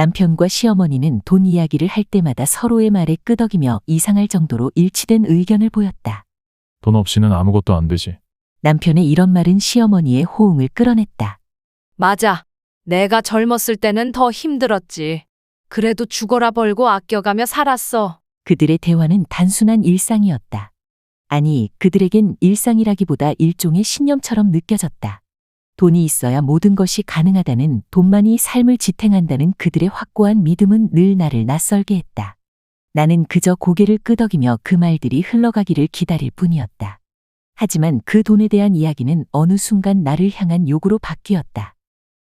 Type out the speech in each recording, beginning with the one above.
남편과 시어머니는 돈 이야기를 할 때마다 서로의 말에 끄덕이며 이상할 정도로 일치된 의견을 보였다. 돈 없이는 아무것도 안 되지. 남편의 이런 말은 시어머니의 호응을 끌어냈다. 맞아. 내가 젊었을 때는 더 힘들었지. 그래도 죽어라 벌고 아껴가며 살았어. 그들의 대화는 단순한 일상이었다. 아니, 그들에겐 일상이라기보다 일종의 신념처럼 느껴졌다. 돈이 있어야 모든 것이 가능하다는, 돈만이 삶을 지탱한다는 그들의 확고한 믿음은 늘 나를 낯설게 했다. 나는 그저 고개를 끄덕이며 그 말들이 흘러가기를 기다릴 뿐이었다. 하지만 그 돈에 대한 이야기는 어느 순간 나를 향한 요구로 바뀌었다.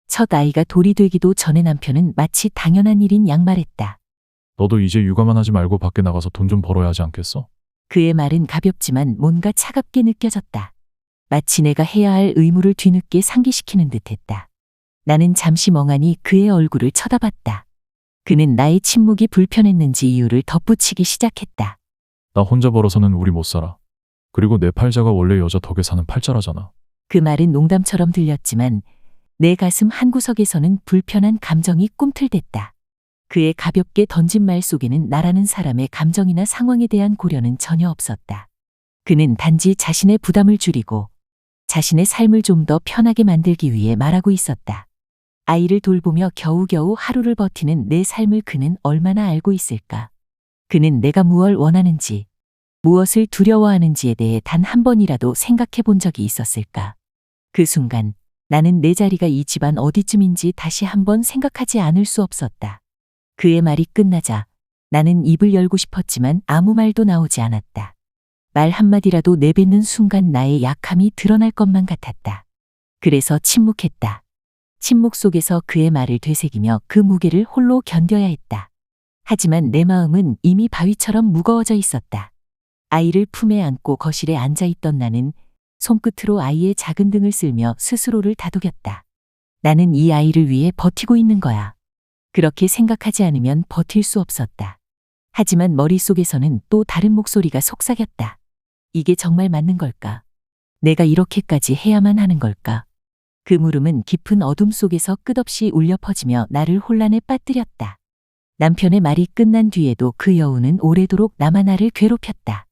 첫 아이가 돌이 되기도 전에 남편은 마치 당연한 일인 양 말했다. 너도 이제 육아만 하지 말고 밖에 나가서 돈 좀 벌어야 하지 않겠어? 그의 말은 가볍지만 뭔가 차갑게 느껴졌다. 마치 내가 해야 할 의무를 뒤늦게 상기시키는 듯했다. 나는 잠시 멍하니 그의 얼굴을 쳐다봤다. 그는 나의 침묵이 불편했는지 이유를 덧붙이기 시작했다. 나 혼자 벌어서는 우리 못 살아. 그리고 내 팔자가 원래 여자 덕에 사는 팔자라잖아. 그 말은 농담처럼 들렸지만 내 가슴 한구석에서는 불편한 감정이 꿈틀댔다. 그의 가볍게 던진 말 속에는 나라는 사람의 감정이나 상황에 대한 고려는 전혀 없었다. 그는 단지 자신의 부담을 줄이고 자신의 삶을 좀 더 편하게 만들기 위해 말하고 있었다. 아이를 돌보며 겨우겨우 하루를 버티는 내 삶을 그는 얼마나 알고 있을까? 그는 내가 무엇을 원하는지, 무엇을 두려워하는지에 대해 단 한 번이라도 생각해 본 적이 있었을까? 그 순간 나는 내 자리가 이 집안 어디쯤인지 다시 한번 생각하지 않을 수 없었다. 그의 말이 끝나자 나는 입을 열고 싶었지만 아무 말도 나오지 않았다. 말 한마디라도 내뱉는 순간 나의 약함이 드러날 것만 같았다. 그래서 침묵했다. 침묵 속에서 그의 말을 되새기며 그 무게를 홀로 견뎌야 했다. 하지만 내 마음은 이미 바위처럼 무거워져 있었다. 아이를 품에 안고 거실에 앉아 있던 나는 손끝으로 아이의 작은 등을 쓸며 스스로를 다독였다. 나는 이 아이를 위해 버티고 있는 거야. 그렇게 생각하지 않으면 버틸 수 없었다. 하지만 머릿속에서는 또 다른 목소리가 속삭였다. 이게 정말 맞는 걸까? 내가 이렇게까지 해야만 하는 걸까? 그 물음은 깊은 어둠 속에서 끝없이 울려 퍼지며 나를 혼란에 빠뜨렸다. 남편의 말이 끝난 뒤에도 그 여우는 오래도록 나만 나를 괴롭혔다.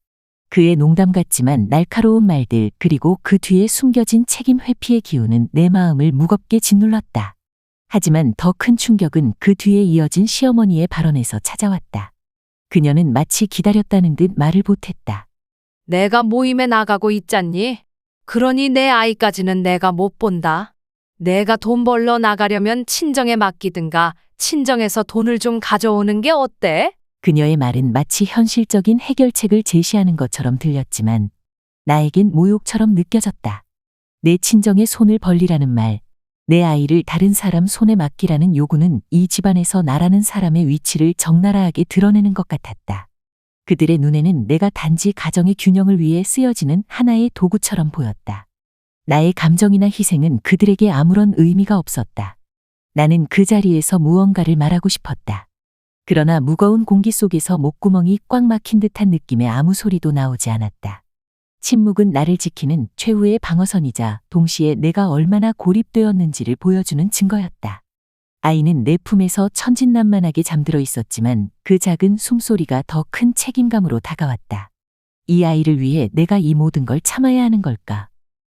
그의 농담 같지만 날카로운 말들, 그리고 그 뒤에 숨겨진 책임 회피의 기운은 내 마음을 무겁게 짓눌렀다. 하지만 더 큰 충격은 그 뒤에 이어진 시어머니의 발언에서 찾아왔다. 그녀는 마치 기다렸다는 듯 말을 보탰다. 내가 모임에 나가고 있잖니? 그러니 내 아이까지는 내가 못 본다. 내가 돈 벌러 나가려면 친정에 맡기든가 친정에서 돈을 좀 가져오는 게 어때? 그녀의 말은 마치 현실적인 해결책을 제시하는 것처럼 들렸지만 나에겐 모욕처럼 느껴졌다. 내 친정에 손을 벌리라는 말, 내 아이를 다른 사람 손에 맡기라는 요구는 이 집안에서 나라는 사람의 위치를 적나라하게 드러내는 것 같았다. 그들의 눈에는 내가 단지 가정의 균형을 위해 쓰여지는 하나의 도구처럼 보였다. 나의 감정이나 희생은 그들에게 아무런 의미가 없었다. 나는 그 자리에서 무언가를 말하고 싶었다. 그러나 무거운 공기 속에서 목구멍이 꽉 막힌 듯한 느낌에 아무 소리도 나오지 않았다. 침묵은 나를 지키는 최후의 방어선이자 동시에 내가 얼마나 고립되었는지를 보여주는 증거였다. 아이는 내 품에서 천진난만하게 잠들어 있었지만 그 작은 숨소리가 더 큰 책임감으로 다가왔다. 이 아이를 위해 내가 이 모든 걸 참아야 하는 걸까?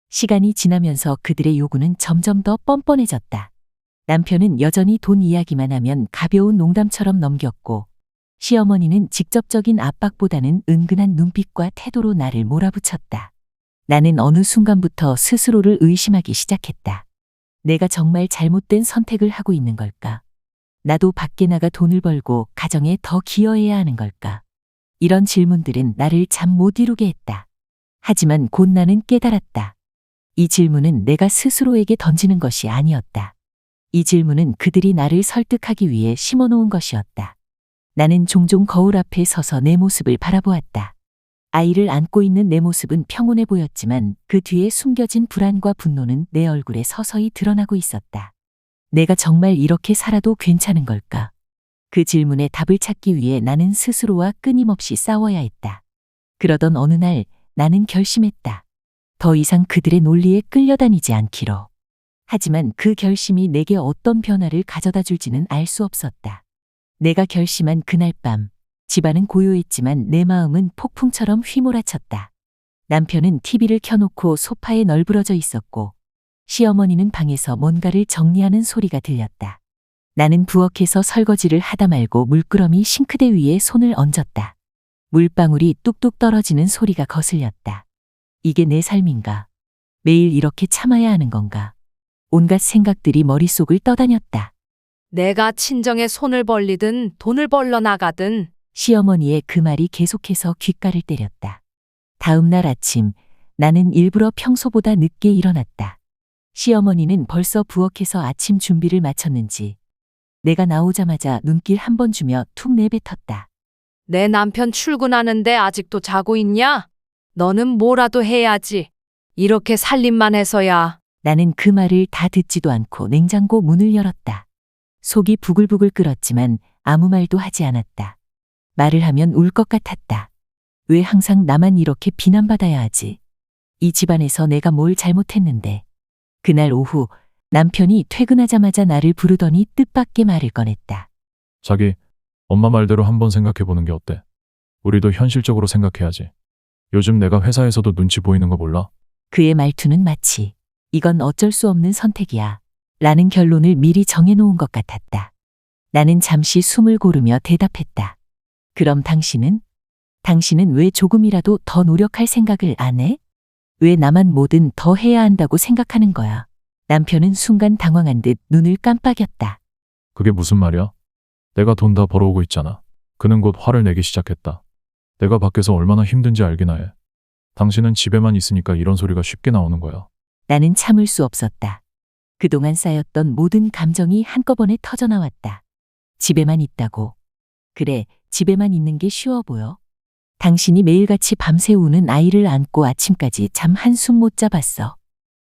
시간이 지나면서 그들의 요구는 점점 더 뻔뻔해졌다. 남편은 여전히 돈 이야기만 하면 가벼운 농담처럼 넘겼고, 시어머니는 직접적인 압박보다는 은근한 눈빛과 태도로 나를 몰아붙였다. 나는 어느 순간부터 스스로를 의심하기 시작했다. 내가 정말 잘못된 선택을 하고 있는 걸까? 나도 밖에 나가 돈을 벌고 가정에 더 기여해야 하는 걸까? 이런 질문들은 나를 잠 못 이루게 했다. 하지만 곧 나는 깨달았다. 이 질문은 내가 스스로에게 던지는 것이 아니었다. 이 질문은 그들이 나를 설득하기 위해 심어놓은 것이었다. 나는 종종 거울 앞에 서서 내 모습을 바라보았다. 아이를 안고 있는 내 모습은 평온해 보였지만 그 뒤에 숨겨진 불안과 분노는 내 얼굴에 서서히 드러나고 있었다. 내가 정말 이렇게 살아도 괜찮은 걸까? 그 질문에 답을 찾기 위해 나는 스스로와 끊임없이 싸워야 했다. 그러던 어느 날 나는 결심했다. 더 이상 그들의 논리에 끌려다니지 않기로. 하지만 그 결심이 내게 어떤 변화를 가져다 줄지는 알 수 없었다. 내가 결심한 그날 밤, 집안은 고요했지만 내 마음은 폭풍처럼 휘몰아쳤다. 남편은 TV를 켜놓고 소파에 널브러져 있었고, 시어머니는 방에서 뭔가를 정리하는 소리가 들렸다. 나는 부엌에서 설거지를 하다 말고 물끄러미 싱크대 위에 손을 얹었다. 물방울이 뚝뚝 떨어지는 소리가 거슬렸다. 이게 내 삶인가? 매일 이렇게 참아야 하는 건가? 온갖 생각들이 머릿속을 떠다녔다. 내가 친정에 손을 벌리든 돈을 벌러 나가든 시어머니의 그 말이 계속해서 귓가를 때렸다. 다음 날 아침, 나는 일부러 평소보다 늦게 일어났다. 시어머니는 벌써 부엌에서 아침 준비를 마쳤는지 내가 나오자마자 눈길 한 번 주며 툭 내뱉었다. 내 남편 출근하는데 아직도 자고 있냐? 너는 뭐라도 해야지. 이렇게 살림만 해서야. 나는 그 말을 다 듣지도 않고 냉장고 문을 열었다. 속이 부글부글 끓었지만 아무 말도 하지 않았다. 말을 하면 울 것 같았다. 왜 항상 나만 이렇게 비난받아야 하지? 이 집안에서 내가 뭘 잘못했는데. 그날 오후 남편이 퇴근하자마자 나를 부르더니 뜻밖의 말을 꺼냈다. 자기, 엄마 말대로 한번 생각해보는 게 어때? 우리도 현실적으로 생각해야지. 요즘 내가 회사에서도 눈치 보이는 거 몰라? 그의 말투는 마치 이건 어쩔 수 없는 선택이야 라는 결론을 미리 정해놓은 것 같았다. 나는 잠시 숨을 고르며 대답했다. 그럼 당신은? 당신은 왜 조금이라도 더 노력할 생각을 안 해? 왜 나만 뭐든 더 해야 한다고 생각하는 거야? 남편은 순간 당황한 듯 눈을 깜빡였다. 그게 무슨 말이야? 내가 돈 다 벌어오고 있잖아. 그는 곧 화를 내기 시작했다. 내가 밖에서 얼마나 힘든지 알기나 해. 당신은 집에만 있으니까 이런 소리가 쉽게 나오는 거야. 나는 참을 수 없었다. 그동안 쌓였던 모든 감정이 한꺼번에 터져나왔다. 집에만 있다고. 그래, 집에만 있는 게 쉬워 보여. 당신이 매일같이 밤새 우는 아이를 안고 아침까지 잠 한숨 못 잡았어.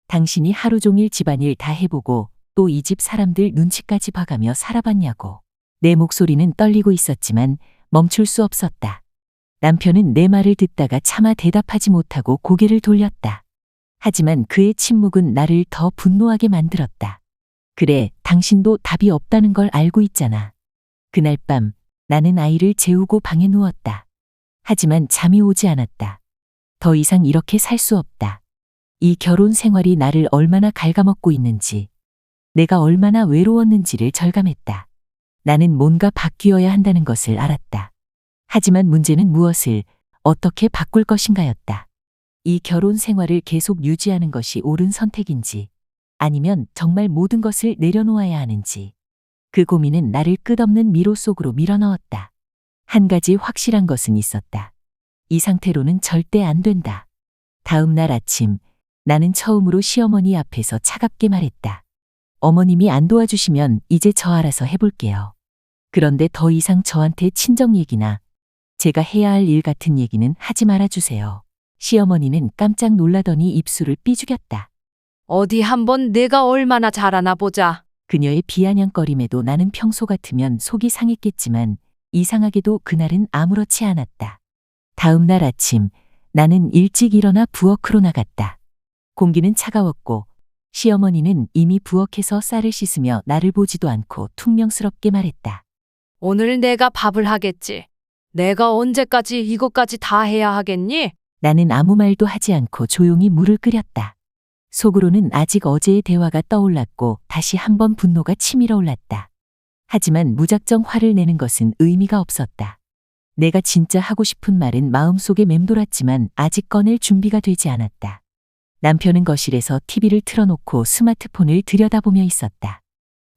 당신이 하루 종일 집안일 다 해보고 또 이 집 사람들 눈치까지 봐가며 살아봤냐고. 내 목소리는 떨리고 있었지만 멈출 수 없었다. 남편은 내 말을 듣다가 차마 대답하지 못하고 고개를 돌렸다. 하지만 그의 침묵은 나를 더 분노하게 만들었다. 그래, 당신도 답이 없다는 걸 알고 있잖아. 그날 밤 나는 아이를 재우고 방에 누웠다. 하지만 잠이 오지 않았다. 더 이상 이렇게 살 수 없다. 이 결혼 생활이 나를 얼마나 갉아먹고 있는지, 내가 얼마나 외로웠는지를 절감했다. 나는 뭔가 바뀌어야 한다는 것을 알았다. 하지만 문제는 무엇을, 어떻게 바꿀 것인가였다. 이 결혼 생활을 계속 유지하는 것이 옳은 선택인지, 아니면 정말 모든 것을 내려놓아야 하는지. 그 고민은 나를 끝없는 미로 속으로 밀어넣었다. 한 가지 확실한 것은 있었다. 이 상태로는 절대 안 된다. 다음 날 아침, 나는 처음으로 시어머니 앞에서 차갑게 말했다. 어머님이 안 도와주시면 이제 저 알아서 해볼게요. 그런데 더 이상 저한테 친정 얘기나 제가 해야 할 일 같은 얘기는 하지 말아주세요. 시어머니는 깜짝 놀라더니 입술을 삐죽였다. 어디 한번 내가 얼마나 잘하나 보자. 그녀의 비아냥거림에도 나는 평소 같으면 속이 상했겠지만 이상하게도 그날은 아무렇지 않았다. 다음 날 아침, 나는 일찍 일어나 부엌으로 나갔다. 공기는 차가웠고 시어머니는 이미 부엌에서 쌀을 씻으며 나를 보지도 않고 퉁명스럽게 말했다. 오늘 내가 밥을 하겠지. 내가 언제까지 이것까지 다 해야 하겠니? 나는 아무 말도 하지 않고 조용히 물을 끓였다. 속으로는 아직 어제의 대화가 떠올랐고 다시 한번 분노가 치밀어 올랐다. 하지만 무작정 화를 내는 것은 의미가 없었다. 내가 진짜 하고 싶은 말은 마음속에 맴돌았지만 아직 꺼낼 준비가 되지 않았다. 남편은 거실에서 TV를 틀어놓고 스마트폰을 들여다보며 있었다.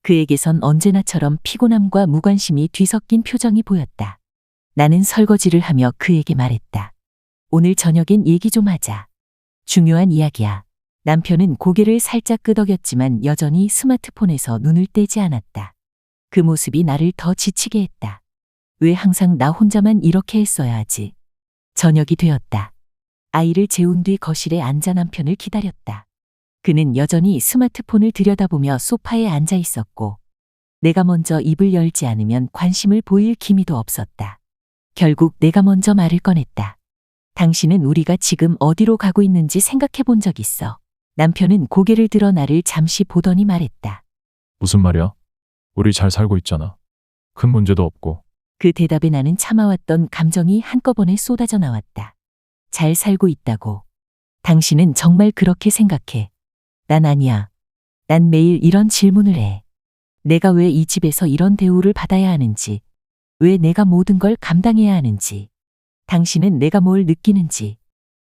그에게선 언제나처럼 피곤함과 무관심이 뒤섞인 표정이 보였다. 나는 설거지를 하며 그에게 말했다. 오늘 저녁엔 얘기 좀 하자. 중요한 이야기야. 남편은 고개를 살짝 끄덕였지만 여전히 스마트폰에서 눈을 떼지 않았다. 그 모습이 나를 더 지치게 했다. 왜 항상 나 혼자만 이렇게 했어야 하지? 저녁이 되었다. 아이를 재운 뒤 거실에 앉아 남편을 기다렸다. 그는 여전히 스마트폰을 들여다보며 소파에 앉아 있었고 내가 먼저 입을 열지 않으면 관심을 보일 기미도 없었다. 결국 내가 먼저 말을 꺼냈다. 당신은 우리가 지금 어디로 가고 있는지 생각해 본 적 있어? 남편은 고개를 들어 나를 잠시 보더니 말했다. 무슨 말이야? 우리 잘 살고 있잖아. 큰 문제도 없고. 그 대답에 나는 참아왔던 감정이 한꺼번에 쏟아져 나왔다. 잘 살고 있다고. 당신은 정말 그렇게 생각해? 난 아니야. 난 매일 이런 질문을 해. 내가 왜 이 집에서 이런 대우를 받아야 하는지, 왜 내가 모든 걸 감당해야 하는지, 당신은 내가 뭘 느끼는지,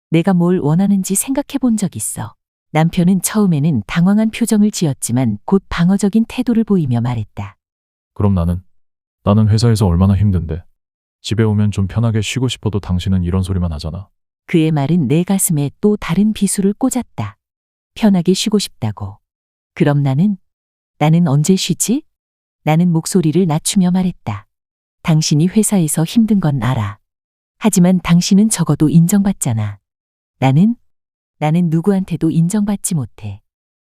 내가 뭘 원하는지 생각해 본 적 있어? 남편은 처음에는 당황한 표정을 지었지만 곧 방어적인 태도를 보이며 말했다. 그럼 나는 회사에서 얼마나 힘든데. 집에 오면 좀 편하게 쉬고 싶어도 당신은 이런 소리만 하잖아. 그의 말은 내 가슴에 또 다른 비수를 꽂았다. 편하게 쉬고 싶다고. 그럼 나는 언제 쉬지? 나는 목소리를 낮추며 말했다. 당신이 회사에서 힘든 건 알아. 하지만 당신은 적어도 인정받잖아. 나는 누구한테도 인정받지 못해.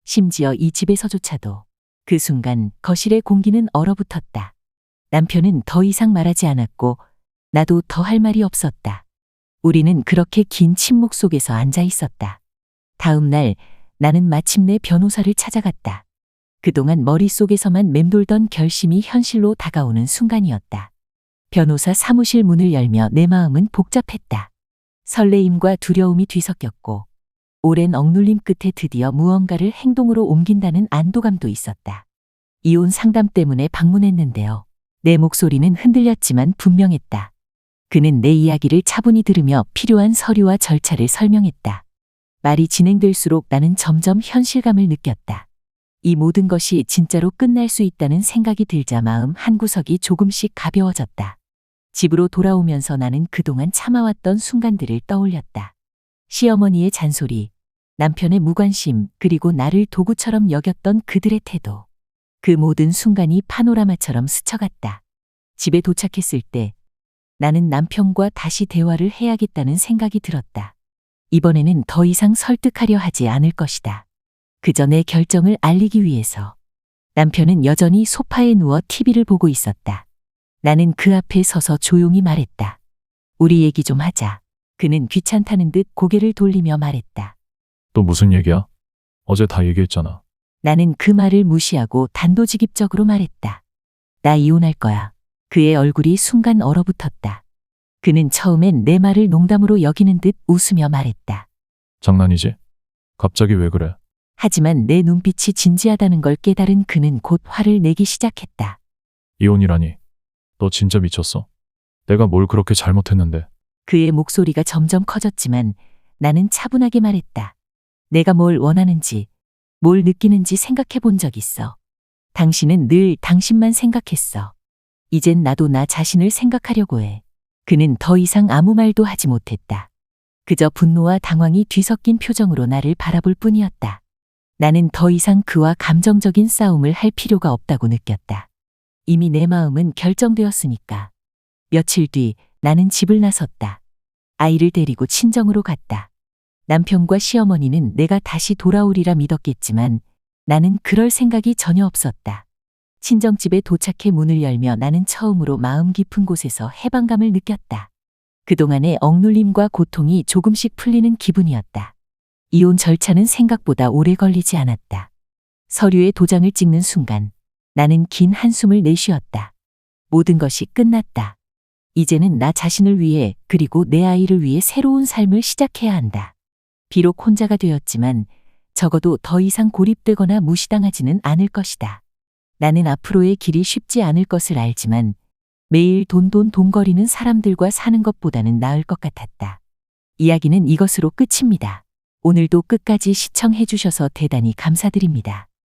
심지어 이 집에서조차도. 그 순간 거실의 공기는 얼어붙었다. 남편은 더 이상 말하지 않았고 나도 더 할 말이 없었다. 우리는 그렇게 긴 침묵 속에서 앉아 있었다. 다음 날 나는 마침내 변호사를 찾아갔다. 그동안 머릿속에서만 맴돌던 결심이 현실로 다가오는 순간이었다. 변호사 사무실 문을 열며 내 마음은 복잡했다. 설레임과 두려움이 뒤섞였고 오랜 억눌림 끝에 드디어 무언가를 행동으로 옮긴다는 안도감도 있었다. 이혼 상담 때문에 방문했는데요. 내 목소리는 흔들렸지만 분명했다. 그는 내 이야기를 차분히 들으며 필요한 서류와 절차를 설명했다. 말이 진행될수록 나는 점점 현실감을 느꼈다. 이 모든 것이 진짜로 끝날 수 있다는 생각이 들자 마음 한구석이 조금씩 가벼워졌다. 집으로 돌아오면서 나는 그동안 참아왔던 순간들을 떠올렸다. 시어머니의 잔소리, 남편의 무관심, 그리고 나를 도구처럼 여겼던 그들의 태도. 그 모든 순간이 파노라마처럼 스쳐갔다. 집에 도착했을 때 나는 남편과 다시 대화를 해야겠다는 생각이 들었다. 이번에는 더 이상 설득하려 하지 않을 것이다. 그저 내 결정을 알리기 위해서. 남편은 여전히 소파에 누워 TV를 보고 있었다. 나는 그 앞에 서서 조용히 말했다. 우리 얘기 좀 하자. 그는 귀찮다는 듯 고개를 돌리며 말했다. 또 무슨 얘기야? 어제 다 얘기했잖아. 나는 그 말을 무시하고 단도직입적으로 말했다. 나 이혼할 거야. 그의 얼굴이 순간 얼어붙었다. 그는 처음엔 내 말을 농담으로 여기는 듯 웃으며 말했다. 장난이지? 갑자기 왜 그래? 하지만 내 눈빛이 진지하다는 걸 깨달은 그는 곧 화를 내기 시작했다. 이혼이라니. 너 진짜 미쳤어? 내가 뭘 그렇게 잘못했는데. 그의 목소리가 점점 커졌지만 나는 차분하게 말했다. 내가 뭘 원하는지, 뭘 느끼는지 생각해 본 적 있어. 당신은 늘 당신만 생각했어. 이젠 나도 나 자신을 생각하려고 해. 그는 더 이상 아무 말도 하지 못했다. 그저 분노와 당황이 뒤섞인 표정으로 나를 바라볼 뿐이었다. 나는 더 이상 그와 감정적인 싸움을 할 필요가 없다고 느꼈다. 이미 내 마음은 결정되었으니까. 며칠 뒤 나는 집을 나섰다. 아이를 데리고 친정으로 갔다. 남편과 시어머니는 내가 다시 돌아오리라 믿었겠지만 나는 그럴 생각이 전혀 없었다. 친정집에 도착해 문을 열며 나는 처음으로 마음 깊은 곳에서 해방감을 느꼈다. 그동안의 억눌림과 고통이 조금씩 풀리는 기분이었다. 이혼 절차는 생각보다 오래 걸리지 않았다. 서류에 도장을 찍는 순간 나는 긴 한숨을 내쉬었다. 모든 것이 끝났다. 이제는 나 자신을 위해 그리고 내 아이를 위해 새로운 삶을 시작해야 한다. 비록 혼자가 되었지만 적어도 더 이상 고립되거나 무시당하지는 않을 것이다. 나는 앞으로의 길이 쉽지 않을 것을 알지만 매일 돈거리는 사람들과 사는 것보다는 나을 것 같았다. 이야기는 이것으로 끝입니다. 오늘도 끝까지 시청해 주셔서 대단히 감사드립니다.